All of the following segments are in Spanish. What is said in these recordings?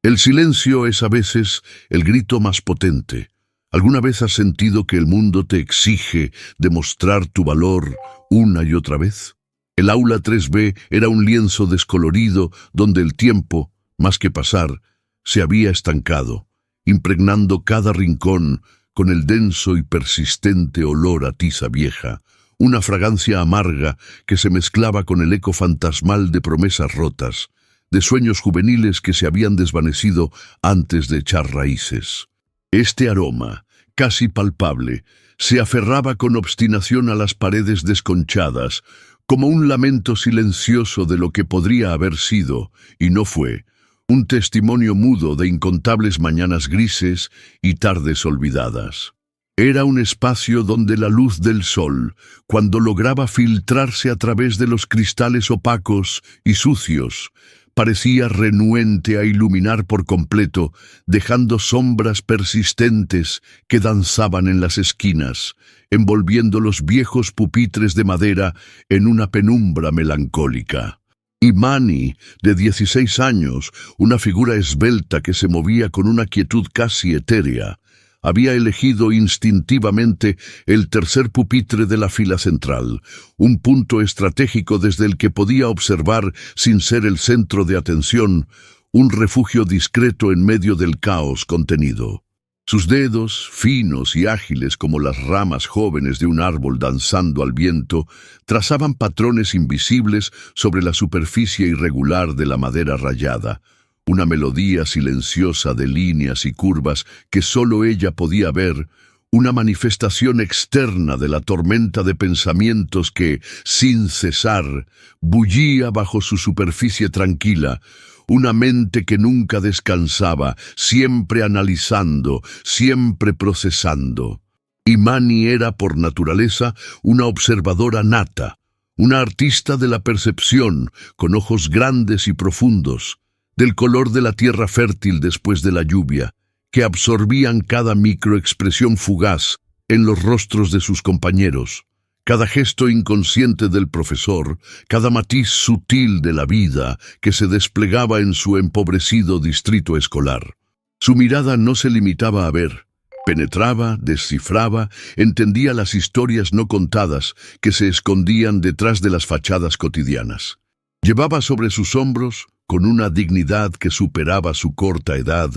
El silencio es a veces el grito más potente. ¿Alguna vez has sentido que el mundo te exige demostrar tu valor una y otra vez? El aula 3B era un lienzo descolorido donde el tiempo, más que pasar, se había estancado, impregnando cada rincón con el denso y persistente olor a tiza vieja, una fragancia amarga que se mezclaba con el eco fantasmal de promesas rotas, de sueños juveniles que se habían desvanecido antes de echar raíces. Este aroma, casi palpable, se aferraba con obstinación a las paredes desconchadas, como un lamento silencioso de lo que podría haber sido, y no fue, un testimonio mudo de incontables mañanas grises y tardes olvidadas. Era un espacio donde la luz del sol, cuando lograba filtrarse a través de los cristales opacos y sucios, parecía renuente a iluminar por completo, dejando sombras persistentes que danzaban en las esquinas, envolviendo los viejos pupitres de madera en una penumbra melancólica. Imani, de 16 años, una figura esbelta que se movía con una quietud casi etérea, había elegido instintivamente el tercer pupitre de la fila central, un punto estratégico desde el que podía observar, sin ser el centro de atención, un refugio discreto en medio del caos contenido. Sus dedos, finos y ágiles como las ramas jóvenes de un árbol danzando al viento, trazaban patrones invisibles sobre la superficie irregular de la madera rayada, una melodía silenciosa de líneas y curvas que sólo ella podía ver, una manifestación externa de la tormenta de pensamientos que, sin cesar, bullía bajo su superficie tranquila, una mente que nunca descansaba, siempre analizando, siempre procesando. Imani era, por naturaleza, una observadora nata, una artista de la percepción, con ojos grandes y profundos, del color de la tierra fértil después de la lluvia, que absorbían cada microexpresión fugaz en los rostros de sus compañeros, cada gesto inconsciente del profesor, cada matiz sutil de la vida que se desplegaba en su empobrecido distrito escolar. Su mirada no se limitaba a ver, penetraba, descifraba, entendía las historias no contadas que se escondían detrás de las fachadas cotidianas. Llevaba sobre sus hombros, con una dignidad que superaba su corta edad,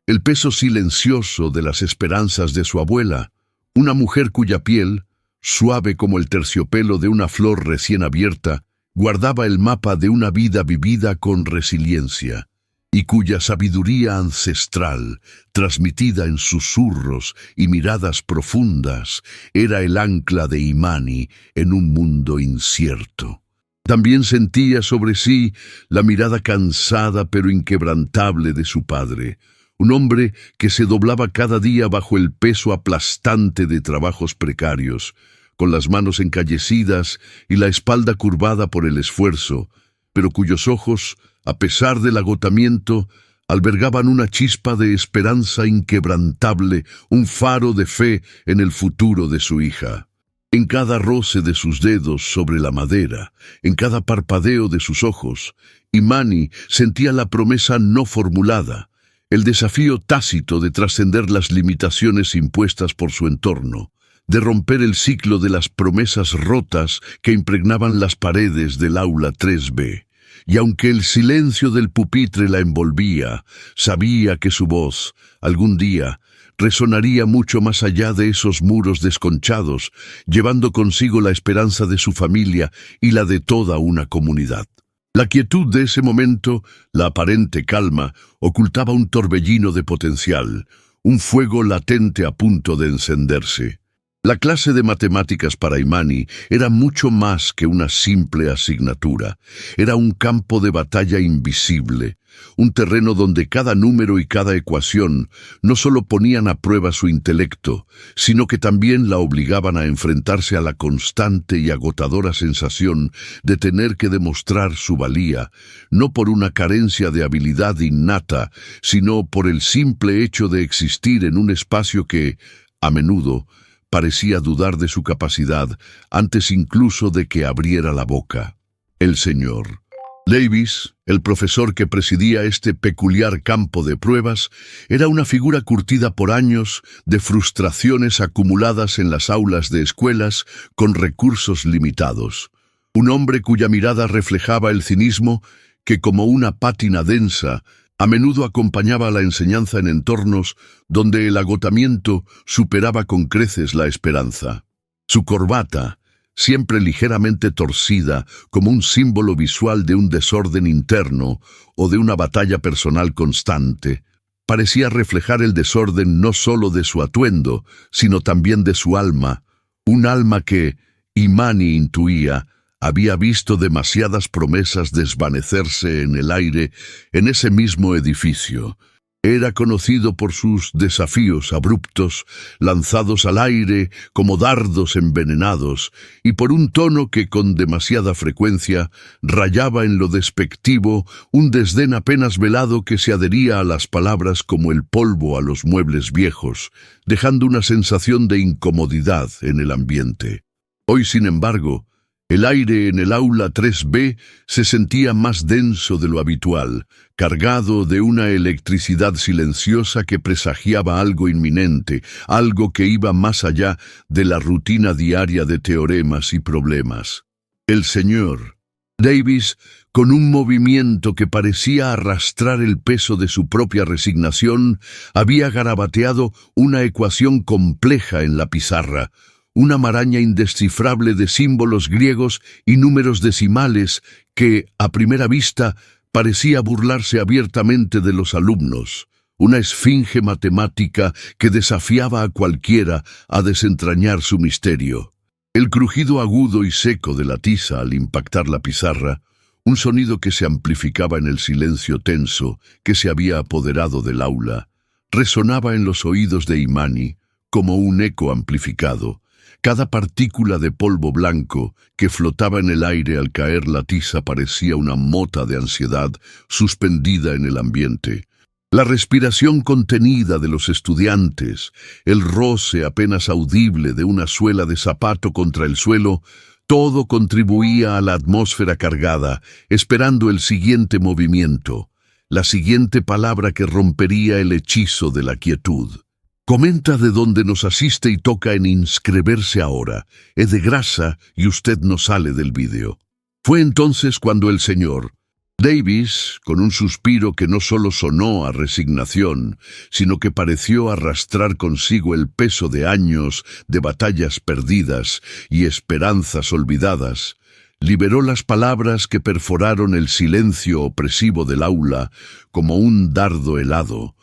el peso silencioso de las esperanzas de su abuela, una mujer cuya piel, suave como el terciopelo de una flor recién abierta, guardaba el mapa de una vida vivida con resiliencia, y cuya sabiduría ancestral, transmitida en susurros y miradas profundas, era el ancla de Imani en un mundo incierto. También sentía sobre sí la mirada cansada pero inquebrantable de su padre, un hombre que se doblaba cada día bajo el peso aplastante de trabajos precarios, con las manos encallecidas y la espalda curvada por el esfuerzo, pero cuyos ojos, a pesar del agotamiento, albergaban una chispa de esperanza inquebrantable, un faro de fe en el futuro de su hija. En cada roce de sus dedos sobre la madera, en cada parpadeo de sus ojos, Imani sentía la promesa no formulada, el desafío tácito de trascender las limitaciones impuestas por su entorno, de romper el ciclo de las promesas rotas que impregnaban las paredes del aula 3B. Y aunque el silencio del pupitre la envolvía, sabía que su voz, algún día, resonaría mucho más allá de esos muros desconchados, llevando consigo la esperanza de su familia y la de toda una comunidad. La quietud de ese momento, la aparente calma, ocultaba un torbellino de potencial, un fuego latente a punto de encenderse. La clase de matemáticas para Imani era mucho más que una simple asignatura. Era un campo de batalla invisible, un terreno donde cada número y cada ecuación no solo ponían a prueba su intelecto, sino que también la obligaban a enfrentarse a la constante y agotadora sensación de tener que demostrar su valía, no por una carencia de habilidad innata, sino por el simple hecho de existir en un espacio que, a menudo, parecía dudar de su capacidad antes incluso de que abriera la boca. El señor, Davis, el profesor que presidía este peculiar campo de pruebas, era una figura curtida por años de frustraciones acumuladas en las aulas de escuelas con recursos limitados. Un hombre cuya mirada reflejaba el cinismo que, como una pátina densa, a menudo acompañaba la enseñanza en entornos donde el agotamiento superaba con creces la esperanza. Su corbata, siempre ligeramente torcida como un símbolo visual de un desorden interno o de una batalla personal constante, parecía reflejar el desorden no solo de su atuendo, sino también de su alma, un alma que, Imani intuía, había visto demasiadas promesas desvanecerse en el aire en ese mismo edificio. Era conocido por sus desafíos abruptos, lanzados al aire como dardos envenenados, y por un tono que con demasiada frecuencia rayaba en lo despectivo, un desdén apenas velado que se adhería a las palabras como el polvo a los muebles viejos, dejando una sensación de incomodidad en el ambiente. Hoy, sin embargo, el aire en el aula 3B se sentía más denso de lo habitual, cargado de una electricidad silenciosa que presagiaba algo inminente, algo que iba más allá de la rutina diaria de teoremas y problemas. El señor Davis, con un movimiento que parecía arrastrar el peso de su propia resignación, había garabateado una ecuación compleja en la pizarra, una maraña indescifrable de símbolos griegos y números decimales que, a primera vista, parecía burlarse abiertamente de los alumnos, una esfinge matemática que desafiaba a cualquiera a desentrañar su misterio. El crujido agudo y seco de la tiza al impactar la pizarra, un sonido que se amplificaba en el silencio tenso que se había apoderado del aula, resonaba en los oídos de Imani como un eco amplificado. Cada partícula de polvo blanco que flotaba en el aire al caer la tiza parecía una mota de ansiedad suspendida en el ambiente. La respiración contenida de los estudiantes, el roce apenas audible de una suela de zapato contra el suelo, todo contribuía a la atmósfera cargada, esperando el siguiente movimiento, la siguiente palabra que rompería el hechizo de la quietud. Comenta de dónde nos asiste y toca en inscribirse ahora. Es de grasa y usted no sale del vídeo. Fue entonces cuando el señor Davis, con un suspiro que no solo sonó a resignación, sino que pareció arrastrar consigo el peso de años de batallas perdidas y esperanzas olvidadas, liberó las palabras que perforaron el silencio opresivo del aula como un dardo helado,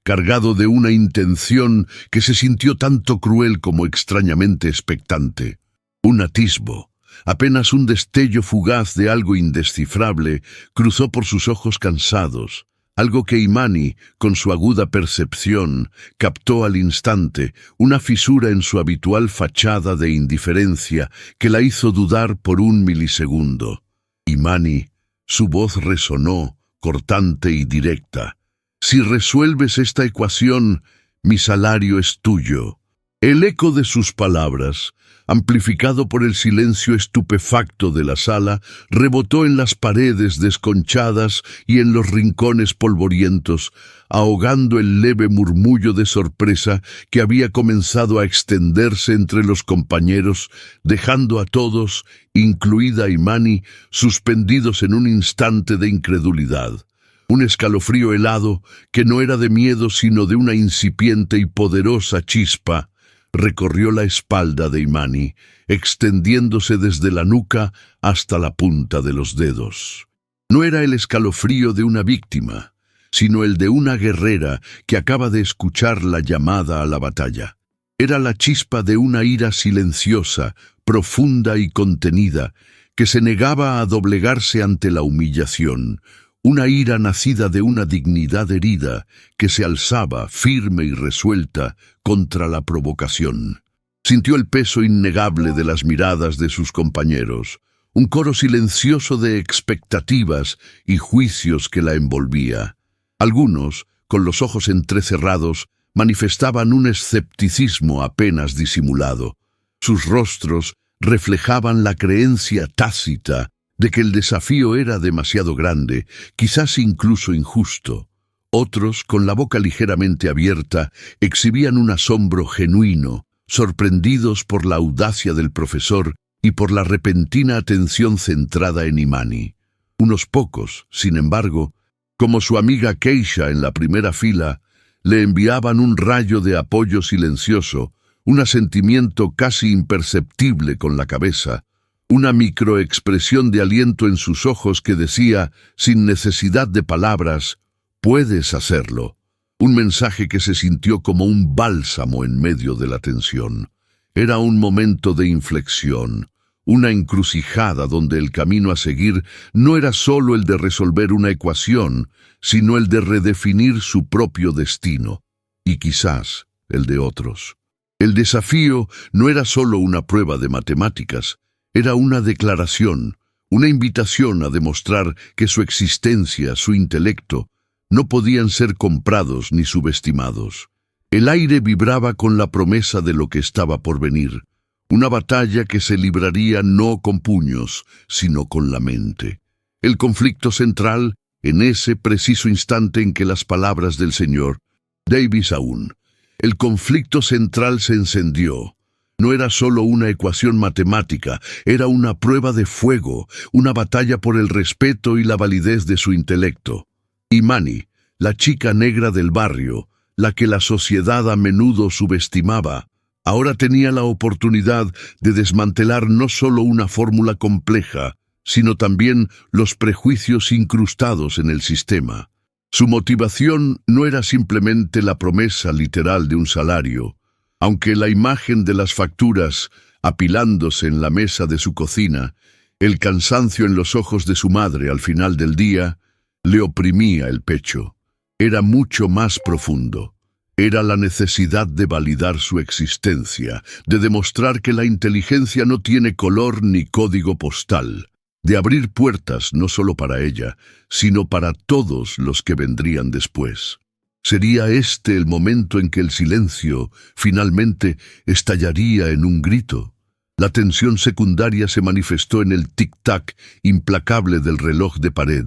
cargado de una intención que se sintió tanto cruel como extrañamente expectante. Un atisbo, apenas un destello fugaz de algo indescifrable, cruzó por sus ojos cansados, algo que Imani, con su aguda percepción, captó al instante, una fisura en su habitual fachada de indiferencia que la hizo dudar por un milisegundo. Imani, su voz resonó, cortante y directa. Si resuelves esta ecuación, mi salario es tuyo. El eco de sus palabras, amplificado por el silencio estupefacto de la sala, rebotó en las paredes desconchadas y en los rincones polvorientos, ahogando el leve murmullo de sorpresa que había comenzado a extenderse entre los compañeros, dejando a todos, incluida Imani, suspendidos en un instante de incredulidad. Un escalofrío helado, que no era de miedo sino de una incipiente y poderosa chispa, recorrió la espalda de Imani, extendiéndose desde la nuca hasta la punta de los dedos. No era el escalofrío de una víctima, sino el de una guerrera que acaba de escuchar la llamada a la batalla. Era la chispa de una ira silenciosa, profunda y contenida, que se negaba a doblegarse ante la humillación, una ira nacida de una dignidad herida que se alzaba, firme y resuelta, contra la provocación. Sintió el peso innegable de las miradas de sus compañeros, un coro silencioso de expectativas y juicios que la envolvía. Algunos, con los ojos entrecerrados, manifestaban un escepticismo apenas disimulado. Sus rostros reflejaban la creencia tácita de que el desafío era demasiado grande, quizás incluso injusto. Otros, con la boca ligeramente abierta, exhibían un asombro genuino, sorprendidos por la audacia del profesor y por la repentina atención centrada en Imani. Unos pocos, sin embargo, como su amiga Keisha en la primera fila, le enviaban un rayo de apoyo silencioso, un asentimiento casi imperceptible con la cabeza, una microexpresión de aliento en sus ojos que decía, sin necesidad de palabras, «Puedes hacerlo». Un mensaje que se sintió como un bálsamo en medio de la tensión. Era un momento de inflexión, una encrucijada donde el camino a seguir no era solo el de resolver una ecuación, sino el de redefinir su propio destino, y quizás el de otros. El desafío no era solo una prueba de matemáticas, era una declaración, una invitación a demostrar que su existencia, su intelecto, no podían ser comprados ni subestimados. El aire vibraba con la promesa de lo que estaba por venir, una batalla que se libraría no con puños, sino con la mente. El conflicto central, en ese preciso instante en que las palabras del señor Davis aún, el conflicto central se encendió. No era solo una ecuación matemática, era una prueba de fuego, una batalla por el respeto y la validez de su intelecto. Imani, la chica negra del barrio, la que la sociedad a menudo subestimaba, ahora tenía la oportunidad de desmantelar no solo una fórmula compleja, sino también los prejuicios incrustados en el sistema. Su motivación no era simplemente la promesa literal de un salario, aunque la imagen de las facturas apilándose en la mesa de su cocina, el cansancio en los ojos de su madre al final del día, le oprimía el pecho. Era mucho más profundo. Era la necesidad de validar su existencia, de demostrar que la inteligencia no tiene color ni código postal, de abrir puertas no solo para ella, sino para todos los que vendrían después. Sería este el momento en que el silencio, finalmente, estallaría en un grito. La tensión secundaria se manifestó en el tic-tac implacable del reloj de pared,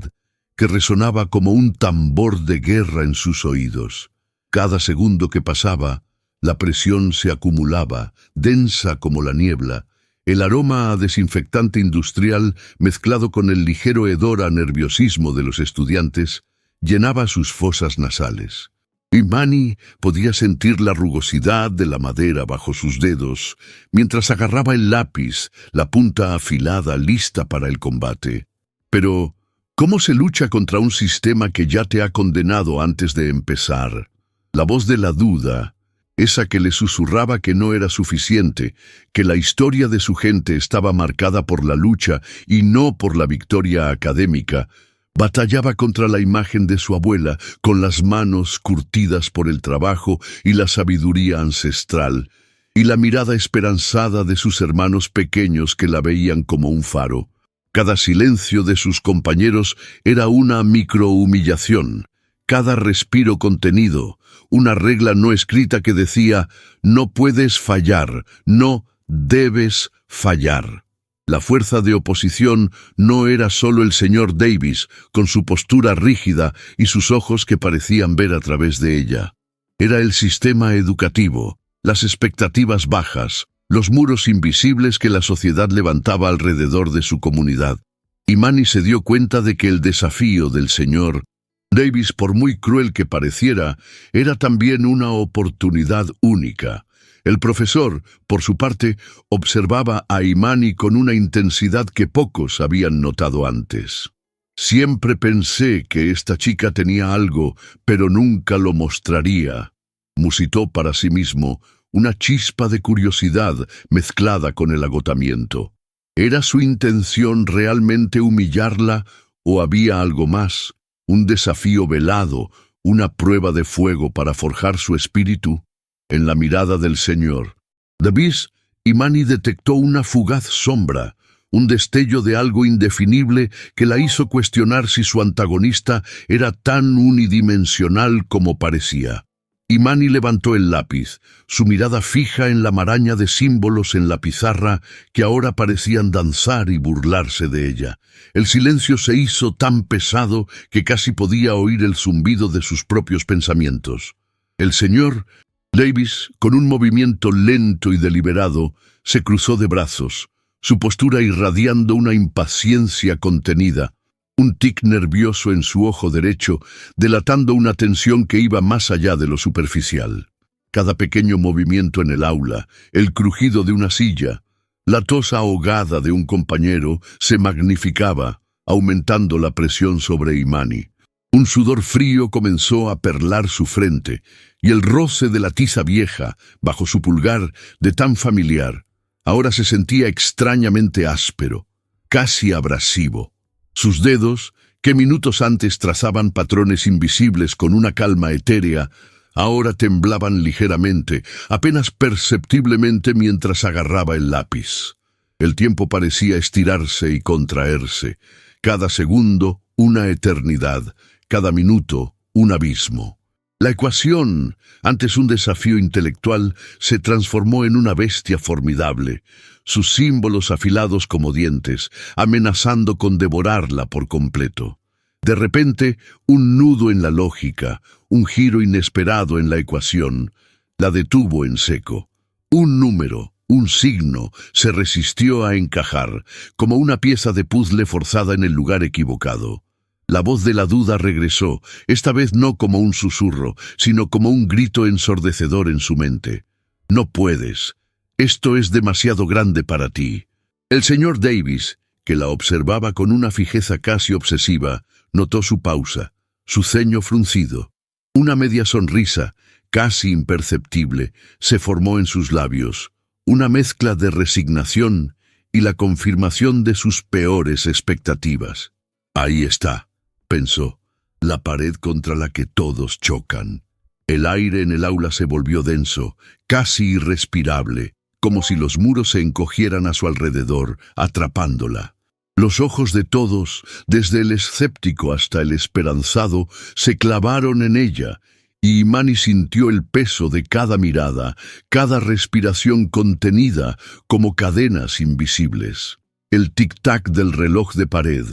que resonaba como un tambor de guerra en sus oídos. Cada segundo que pasaba, la presión se acumulaba, densa como la niebla. El aroma a desinfectante industrial, mezclado con el ligero hedor a nerviosismo de los estudiantes, llenaba sus fosas nasales. Imani podía sentir la rugosidad de la madera bajo sus dedos, mientras agarraba el lápiz, la punta afilada lista para el combate. Pero, ¿cómo se lucha contra un sistema que ya te ha condenado antes de empezar? La voz de la duda, esa que le susurraba que no era suficiente, que la historia de su gente estaba marcada por la lucha y no por la victoria académica, batallaba contra la imagen de su abuela, con las manos curtidas por el trabajo y la sabiduría ancestral, y la mirada esperanzada de sus hermanos pequeños que la veían como un faro. Cada silencio de sus compañeros era una microhumillación, cada respiro contenido, una regla no escrita que decía, no puedes fallar, no debes fallar. La fuerza de oposición no era solo el señor Davis, con su postura rígida y sus ojos que parecían ver a través de ella. Era el sistema educativo, las expectativas bajas, los muros invisibles que la sociedad levantaba alrededor de su comunidad. Imani se dio cuenta de que el desafío del señor Davis, por muy cruel que pareciera, era también una oportunidad única. El profesor, por su parte, observaba a Imani con una intensidad que pocos habían notado antes. Siempre pensé que esta chica tenía algo, pero nunca lo mostraría, musitó para sí mismo, una chispa de curiosidad mezclada con el agotamiento. ¿Era su intención realmente humillarla o había algo más? Un desafío velado, una prueba de fuego para forjar su espíritu. En la mirada del señor Davis, Imani detectó una fugaz sombra, un destello de algo indefinible que la hizo cuestionar si su antagonista era tan unidimensional como parecía. Imani levantó el lápiz, su mirada fija en la maraña de símbolos en la pizarra que ahora parecían danzar y burlarse de ella. El silencio se hizo tan pesado que casi podía oír el zumbido de sus propios pensamientos. El señor Davis, con un movimiento lento y deliberado, se cruzó de brazos, su postura irradiando una impaciencia contenida, un tic nervioso en su ojo derecho, delatando una tensión que iba más allá de lo superficial. Cada pequeño movimiento en el aula, el crujido de una silla, la tos ahogada de un compañero, se magnificaba, aumentando la presión sobre Imani. Un sudor frío comenzó a perlar su frente, y el roce de la tiza vieja, bajo su pulgar, de tan familiar, ahora se sentía extrañamente áspero, casi abrasivo. Sus dedos, que minutos antes trazaban patrones invisibles con una calma etérea, ahora temblaban ligeramente, apenas perceptiblemente mientras agarraba el lápiz. El tiempo parecía estirarse y contraerse, cada segundo una eternidad, cada minuto un abismo. La ecuación, antes un desafío intelectual, se transformó en una bestia formidable, sus símbolos afilados como dientes, amenazando con devorarla por completo. De repente, un nudo en la lógica, un giro inesperado en la ecuación, la detuvo en seco. Un número, un signo, se resistió a encajar, como una pieza de puzzle forzada en el lugar equivocado. La voz de la duda regresó, esta vez no como un susurro, sino como un grito ensordecedor en su mente. No puedes. Esto es demasiado grande para ti. El señor Davis, que la observaba con una fijeza casi obsesiva, notó su pausa, su ceño fruncido. Una media sonrisa, casi imperceptible, se formó en sus labios, una mezcla de resignación y la confirmación de sus peores expectativas. Ahí está, pensó, la pared contra la que todos chocan. El aire en el aula se volvió denso, casi irrespirable, como si los muros se encogieran a su alrededor, atrapándola. Los ojos de todos, desde el escéptico hasta el esperanzado, se clavaron en ella, y Imani sintió el peso de cada mirada, cada respiración contenida, como cadenas invisibles. El tic-tac del reloj de pared,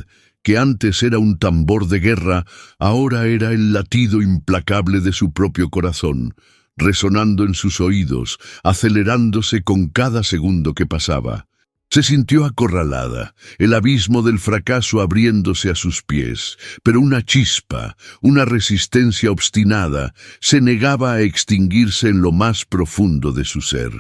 que antes era un tambor de guerra, ahora era el latido implacable de su propio corazón, resonando en sus oídos, acelerándose con cada segundo que pasaba. Se sintió acorralada, el abismo del fracaso abriéndose a sus pies, pero una chispa, una resistencia obstinada, se negaba a extinguirse en lo más profundo de su ser.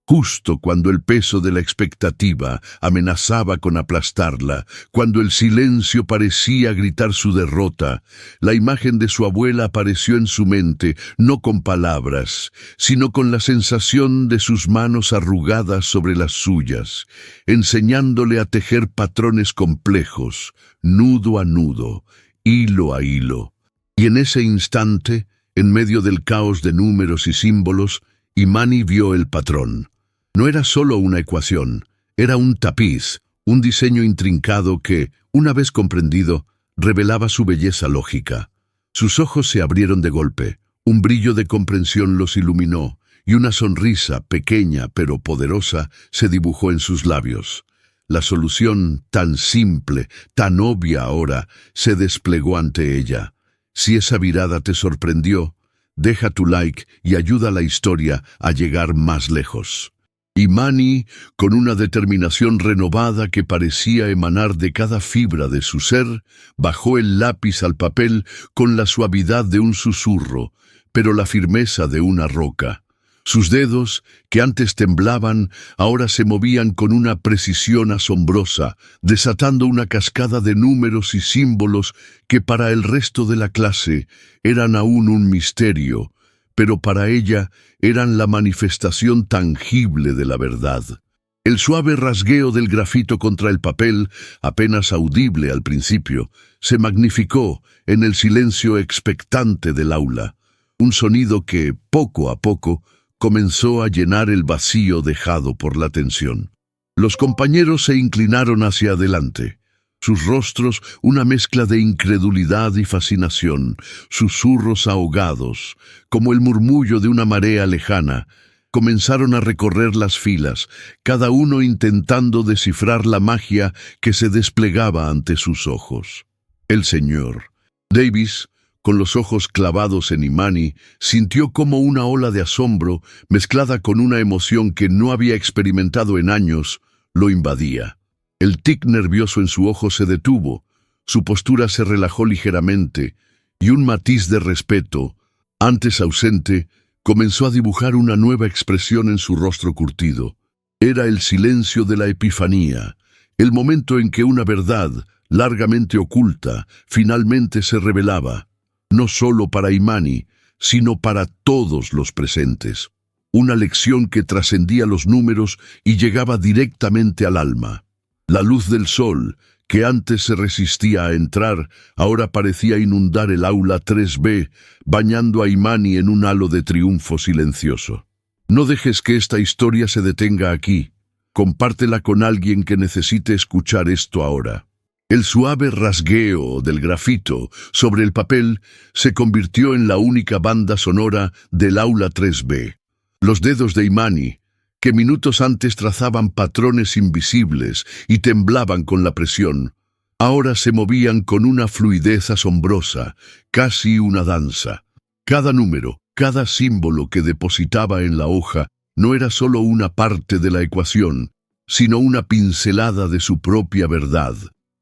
Justo cuando el peso de la expectativa amenazaba con aplastarla, cuando el silencio parecía gritar su derrota, la imagen de su abuela apareció en su mente, no con palabras, sino con la sensación de sus manos arrugadas sobre las suyas, enseñándole a tejer patrones complejos, nudo a nudo, hilo a hilo. Y en ese instante, en medio del caos de números y símbolos, Imani vio el patrón. No era solo una ecuación, era un tapiz, un diseño intrincado que, una vez comprendido, revelaba su belleza lógica. Sus ojos se abrieron de golpe, un brillo de comprensión los iluminó, y una sonrisa, pequeña pero poderosa, se dibujó en sus labios. La solución, tan simple, tan obvia ahora, se desplegó ante ella. Si esa mirada te sorprendió, deja tu like y ayuda a la historia a llegar más lejos. Imani, con una determinación renovada que parecía emanar de cada fibra de su ser, bajó el lápiz al papel con la suavidad de un susurro, pero la firmeza de una roca. Sus dedos, que antes temblaban, ahora se movían con una precisión asombrosa, desatando una cascada de números y símbolos que para el resto de la clase eran aún un misterio, pero para ella eran la manifestación tangible de la verdad. El suave rasgueo del grafito contra el papel, apenas audible al principio, se magnificó en el silencio expectante del aula, un sonido que, poco a poco, comenzó a llenar el vacío dejado por la tensión. Los compañeros se inclinaron hacia adelante. Sus rostros una mezcla de incredulidad y fascinación, susurros ahogados, como el murmullo de una marea lejana, comenzaron a recorrer las filas, cada uno intentando descifrar la magia que se desplegaba ante sus ojos. El señor Davis, con los ojos clavados en Imani, sintió como una ola de asombro, mezclada con una emoción que no había experimentado en años, lo invadía. El tic nervioso en su ojo se detuvo, su postura se relajó ligeramente, y un matiz de respeto, antes ausente, comenzó a dibujar una nueva expresión en su rostro curtido. Era el silencio de la epifanía, el momento en que una verdad, largamente oculta, finalmente se revelaba, no solo para Imani, sino para todos los presentes. Una lección que trascendía los números y llegaba directamente al alma. La luz del sol, que antes se resistía a entrar, ahora parecía inundar el aula 3B, bañando a Imani en un halo de triunfo silencioso. No dejes que esta historia se detenga aquí. Compártela con alguien que necesite escuchar esto ahora. El suave rasgueo del grafito sobre el papel se convirtió en la única banda sonora del aula 3B. Los dedos de Imani, que minutos antes trazaban patrones invisibles y temblaban con la presión, ahora se movían con una fluidez asombrosa, casi una danza. Cada número, cada símbolo que depositaba en la hoja no era solo una parte de la ecuación, sino una pincelada de su propia verdad,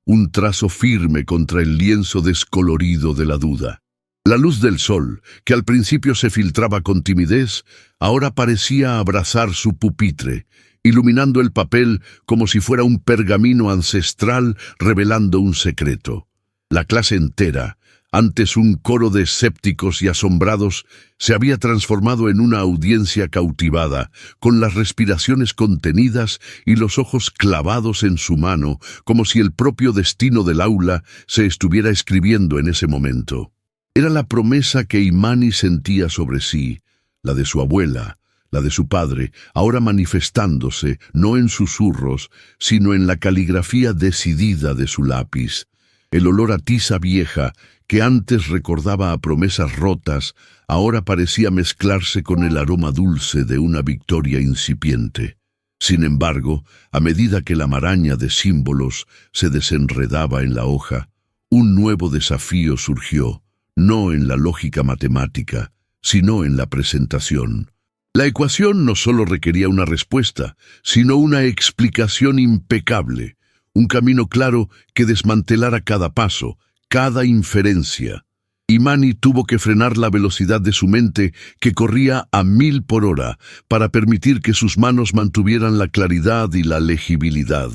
un trazo firme contra el lienzo descolorido de la duda. La luz del sol, que al principio se filtraba con timidez, ahora parecía abrazar su pupitre, iluminando el papel como si fuera un pergamino ancestral revelando un secreto. La clase entera, antes un coro de escépticos y asombrados, se había transformado en una audiencia cautivada, con las respiraciones contenidas y los ojos clavados en su mano, como si el propio destino del aula se estuviera escribiendo en ese momento. Era la promesa que Imani sentía sobre sí, la de su abuela, la de su padre, ahora manifestándose, no en susurros, sino en la caligrafía decidida de su lápiz. El olor a tiza vieja, que antes recordaba a promesas rotas, ahora parecía mezclarse con el aroma dulce de una victoria incipiente. Sin embargo, a medida que la maraña de símbolos se desenredaba en la hoja, un nuevo desafío surgió, no en la lógica matemática, sino en la presentación. La ecuación no solo requería una respuesta, sino una explicación impecable, un camino claro que desmantelara cada paso, cada inferencia. Imani tuvo que frenar la velocidad de su mente, que corría a 1000 por hora, para permitir que sus manos mantuvieran la claridad y la legibilidad.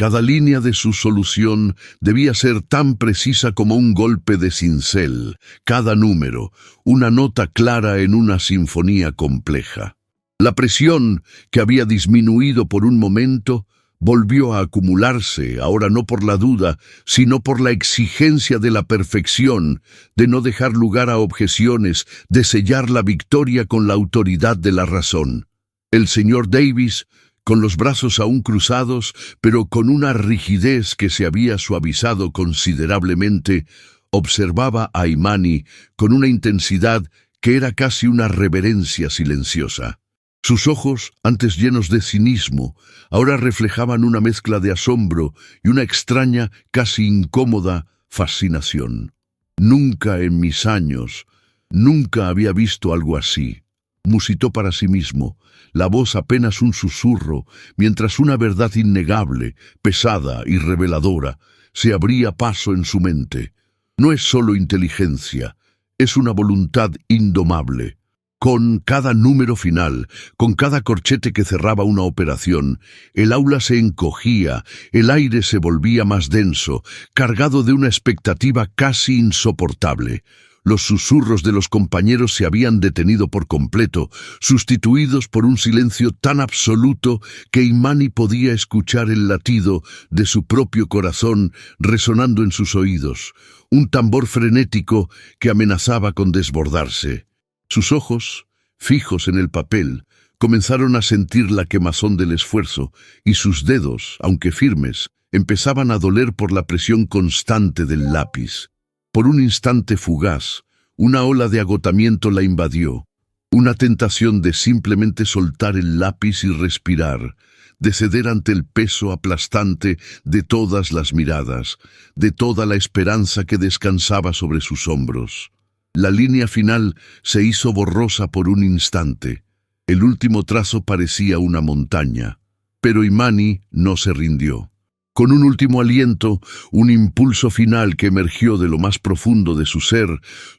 Cada línea de su solución debía ser tan precisa como un golpe de cincel, cada número, una nota clara en una sinfonía compleja. La presión, que había disminuido por un momento, volvió a acumularse, ahora no por la duda, sino por la exigencia de la perfección, de no dejar lugar a objeciones, de sellar la victoria con la autoridad de la razón. El señor Davis, con los brazos aún cruzados, pero con una rigidez que se había suavizado considerablemente, observaba a Imani con una intensidad que era casi una reverencia silenciosa. Sus ojos, antes llenos de cinismo, ahora reflejaban una mezcla de asombro y una extraña, casi incómoda, fascinación. Nunca en mis años, nunca había visto algo así, musitó para sí mismo, la voz apenas un susurro, mientras una verdad innegable, pesada y reveladora, se abría paso en su mente. No es solo inteligencia, es una voluntad indomable. Con cada número final, con cada corchete que cerraba una operación, el aula se encogía, el aire se volvía más denso, cargado de una expectativa casi insoportable. Los susurros de los compañeros se habían detenido por completo, sustituidos por un silencio tan absoluto que Imani podía escuchar el latido de su propio corazón resonando en sus oídos, un tambor frenético que amenazaba con desbordarse. Sus ojos, fijos en el papel, comenzaron a sentir la quemazón del esfuerzo, y sus dedos, aunque firmes, empezaban a doler por la presión constante del lápiz. Por un instante fugaz, una ola de agotamiento la invadió, una tentación de simplemente soltar el lápiz y respirar, de ceder ante el peso aplastante de todas las miradas, de toda la esperanza que descansaba sobre sus hombros. La línea final se hizo borrosa por un instante. El último trazo parecía una montaña, pero Imani no se rindió. Con un último aliento, un impulso final que emergió de lo más profundo de su ser,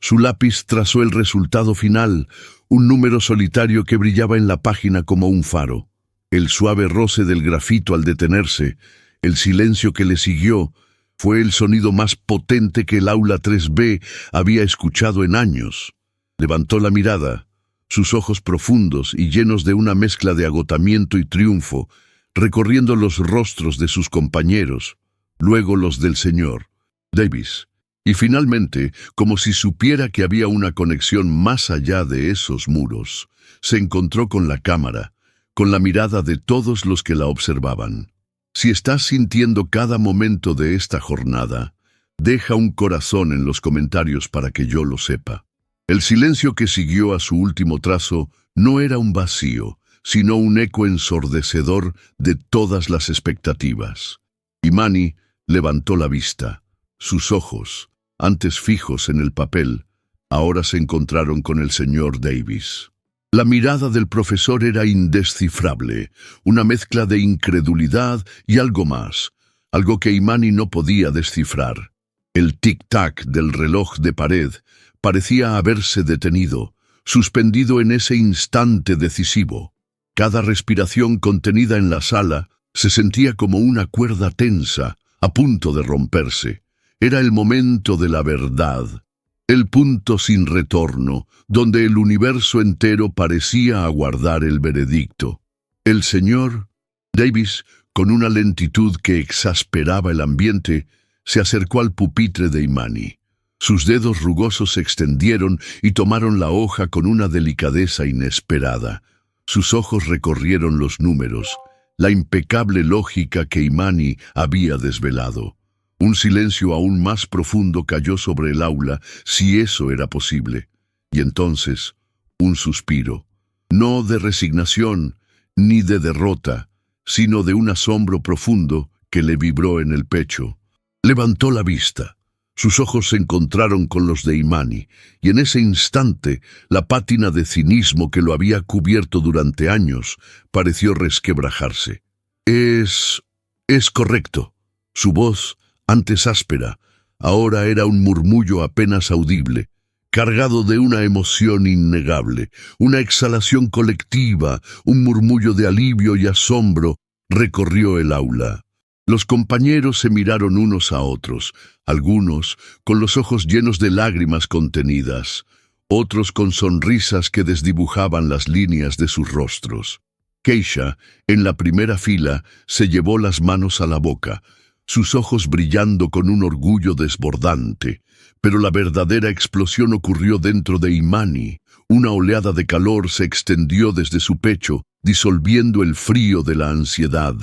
su lápiz trazó el resultado final, un número solitario que brillaba en la página como un faro. El suave roce del grafito al detenerse, el silencio que le siguió, fue el sonido más potente que el aula 3B había escuchado en años. Levantó la mirada, sus ojos profundos y llenos de una mezcla de agotamiento y triunfo, recorriendo los rostros de sus compañeros, luego los del señor Davis, y finalmente, como si supiera que había una conexión más allá de esos muros, se encontró con la cámara, con la mirada de todos los que la observaban. Si estás sintiendo cada momento de esta jornada, deja un corazón en los comentarios para que yo lo sepa. El silencio que siguió a su último trazo no era un vacío, sino un eco ensordecedor de todas las expectativas. Imani levantó la vista. Sus ojos, antes fijos en el papel, ahora se encontraron con el señor Davis. La mirada del profesor era indescifrable, una mezcla de incredulidad y algo más, algo que Imani no podía descifrar. El tic-tac del reloj de pared parecía haberse detenido, suspendido en ese instante decisivo. Cada respiración contenida en la sala se sentía como una cuerda tensa, a punto de romperse. Era el momento de la verdad, el punto sin retorno, donde el universo entero parecía aguardar el veredicto. El señor Davis, con una lentitud que exasperaba el ambiente, se acercó al pupitre de Imani. Sus dedos rugosos se extendieron y tomaron la hoja con una delicadeza inesperada. Sus ojos recorrieron los números, la impecable lógica que Imani había desvelado. Un silencio aún más profundo cayó sobre el aula, si eso era posible. Y entonces, un suspiro, no de resignación ni de derrota, sino de un asombro profundo que le vibró en el pecho. Levantó la vista. Sus ojos se encontraron con los de Imani, y en ese instante la pátina de cinismo que lo había cubierto durante años pareció resquebrajarse. Es correcto. Su voz, antes áspera, ahora era un murmullo apenas audible, cargado de una emoción innegable, una exhalación colectiva, un murmullo de alivio y asombro recorrió el aula. Los compañeros se miraron unos a otros, algunos con los ojos llenos de lágrimas contenidas, otros con sonrisas que desdibujaban las líneas de sus rostros. Keisha, en la primera fila, se llevó las manos a la boca, sus ojos brillando con un orgullo desbordante. Pero la verdadera explosión ocurrió dentro de Imani. Una oleada de calor se extendió desde su pecho, disolviendo el frío de la ansiedad.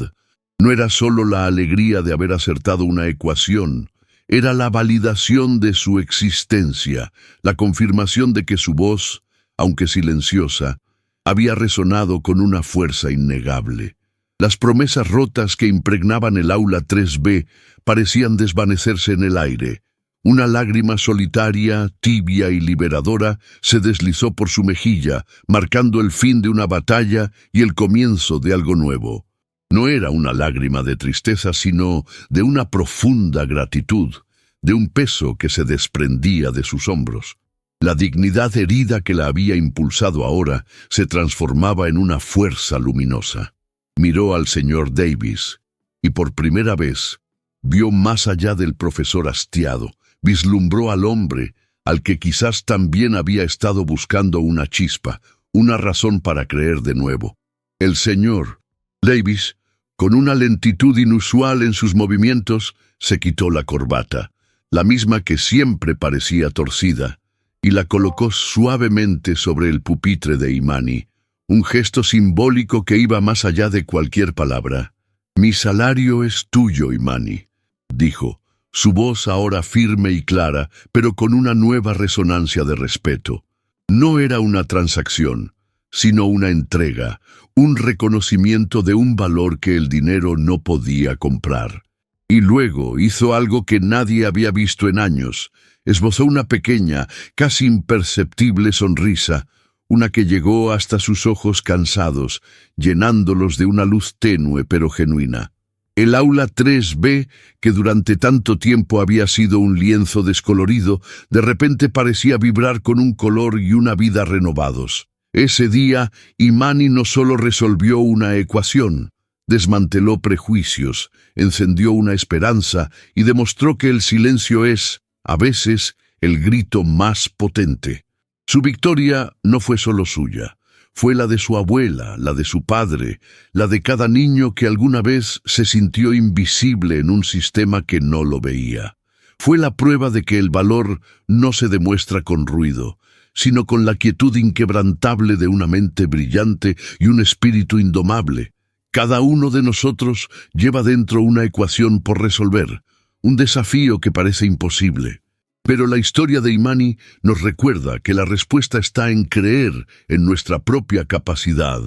No era solo la alegría de haber acertado una ecuación, era la validación de su existencia, la confirmación de que su voz, aunque silenciosa, había resonado con una fuerza innegable. Las promesas rotas que impregnaban el aula 3B parecían desvanecerse en el aire. Una lágrima solitaria, tibia y liberadora se deslizó por su mejilla, marcando el fin de una batalla y el comienzo de algo nuevo. No era una lágrima de tristeza, sino de una profunda gratitud, de un peso que se desprendía de sus hombros. La dignidad herida que la había impulsado ahora se transformaba en una fuerza luminosa. Miró al señor Davis y por primera vez vio más allá del profesor hastiado, vislumbró al hombre al que quizás también había estado buscando una chispa, una razón para creer de nuevo. El señor Davis, con una lentitud inusual en sus movimientos, se quitó la corbata, la misma que siempre parecía torcida, y la colocó suavemente sobre el pupitre de Imani, un gesto simbólico que iba más allá de cualquier palabra. Mi salario es tuyo, Imani, dijo, su voz ahora firme y clara, pero con una nueva resonancia de respeto. No era una transacción, sino una entrega, un reconocimiento de un valor que el dinero no podía comprar. Y luego hizo algo que nadie había visto en años. Esbozó una pequeña, casi imperceptible sonrisa, una que llegó hasta sus ojos cansados, llenándolos de una luz tenue pero genuina. El aula 3B, que durante tanto tiempo había sido un lienzo descolorido, de repente parecía vibrar con un color y una vida renovados. Ese día, Imani no solo resolvió una ecuación, desmanteló prejuicios, encendió una esperanza y demostró que el silencio es, a veces, el grito más potente. Su victoria no fue solo suya. Fue la de su abuela, la de su padre, la de cada niño que alguna vez se sintió invisible en un sistema que no lo veía. Fue la prueba de que el valor no se demuestra con ruido, sino con la quietud inquebrantable de una mente brillante y un espíritu indomable. Cada uno de nosotros lleva dentro una ecuación por resolver, un desafío que parece imposible. Pero la historia de Imani nos recuerda que la respuesta está en creer en nuestra propia capacidad,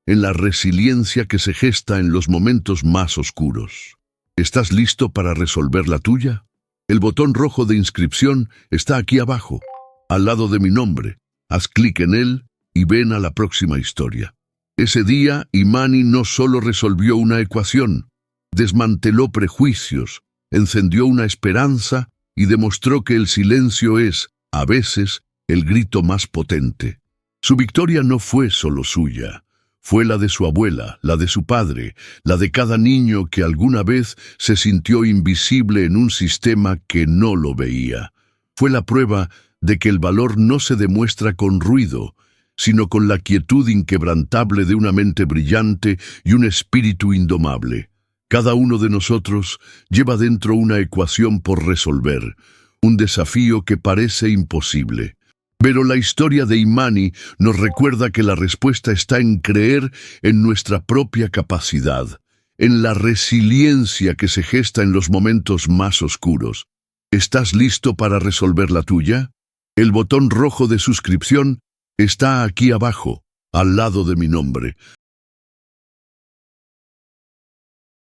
en la resiliencia que se gesta en los momentos más oscuros. ¿Estás listo para resolver la tuya? El botón rojo de inscripción está aquí abajo, al lado de mi nombre. Haz clic en él y ven a la próxima historia. Ese día, Imani no solo resolvió una ecuación, desmanteló prejuicios, encendió una esperanza y demostró que el silencio es, a veces, el grito más potente. Su victoria no fue solo suya, fue la de su abuela, la de su padre, la de cada niño que alguna vez se sintió invisible en un sistema que no lo veía. Fue la prueba de que el valor no se demuestra con ruido, sino con la quietud inquebrantable de una mente brillante y un espíritu indomable. Cada uno de nosotros lleva dentro una ecuación por resolver, un desafío que parece imposible. Pero la historia de Imani nos recuerda que la respuesta está en creer en nuestra propia capacidad, en la resiliencia que se gesta en los momentos más oscuros. ¿Estás listo para resolver la tuya? El botón rojo de suscripción está aquí abajo, al lado de mi nombre.